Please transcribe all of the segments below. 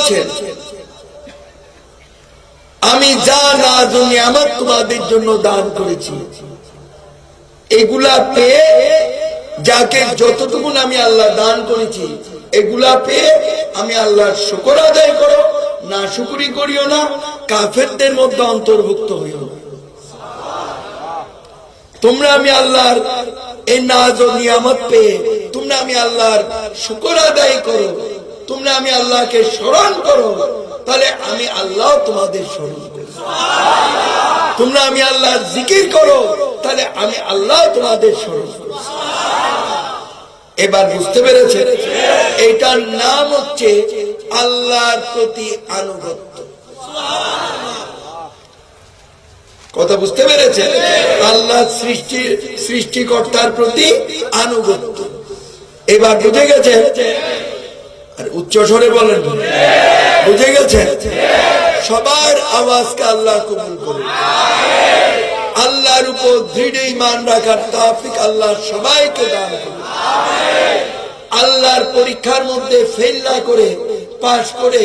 বলছেন আমি যা নাজ ও নিয়ামত তোমাদের জন্য দান করেছি এগুলা পেয়ে যাকে যতটুকু আমি আল্লাহ দান করেছি এগুলা পেয়ে আমি আল্লাহর শুকর আদায় করো, না শুকরি করিও না, কাফেরদের মধ্যে অন্তর্ভুক্ত হইও না। তোমরা আমি আল্লাহর এই নাজ ও নিয়ামত পেয়ে তোমরা আমি আল্লাহর শুকর আদায় করো, তোমরা আমি আল্লাহকে স্মরণ করো, তাহলে আমি আল্লাহ তোমাদের স্মরণ করব। তোমরা আমি আল্লাহর জিকির করো, তাহলে আমি আল্লাহ তোমাদের স্মরণ করব। এবার বুঝতে পেরেছেন? এটার নাম হচ্ছে আল্লাহর প্রতি আনুগত্য। কথা বুঝতে পেরেছেন? আল্লাহ সৃষ্টিকর্তার প্রতি আনুগত্য। এবার বুঝে গেছে? আর উচ্চ স্বরে বলেন, বুঝে গেছে? সবার আওয়াজকে আল্লাহ কবুল করুন। আল্লাহর উপর দৃঢ় ঈমান রাখার তৌফিক আল্লাহ সবাইকে দান করুন। আল্লাহর পরীক্ষার মধ্যে ফেল না করে পাশ করে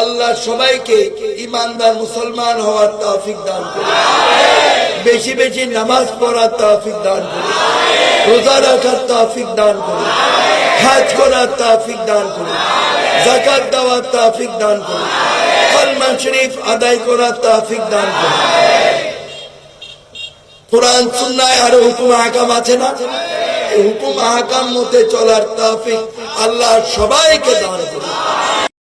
আল্লাহ সবাইকে ঈমানদার মুসলমান হওয়ার তৌফিক দান করুন। বেশি বেশি নামাজ পড়ার তৌফিক দান করুন, রোজা রাখার তৌফিক দান করুন, হজ করার তৌফিক দান করুন, যাকাত দেওয়ার তৌফিক দান করুন, কালমা শরীফ আদায় করার তৌফিক দান করুন। কোরআন সুন্নাহয় আরো হুকুম আহকাম আছে না? হুকুম আহকাম মতে চলার তৌফিক আল্লাহ সবাইকে দান করুন।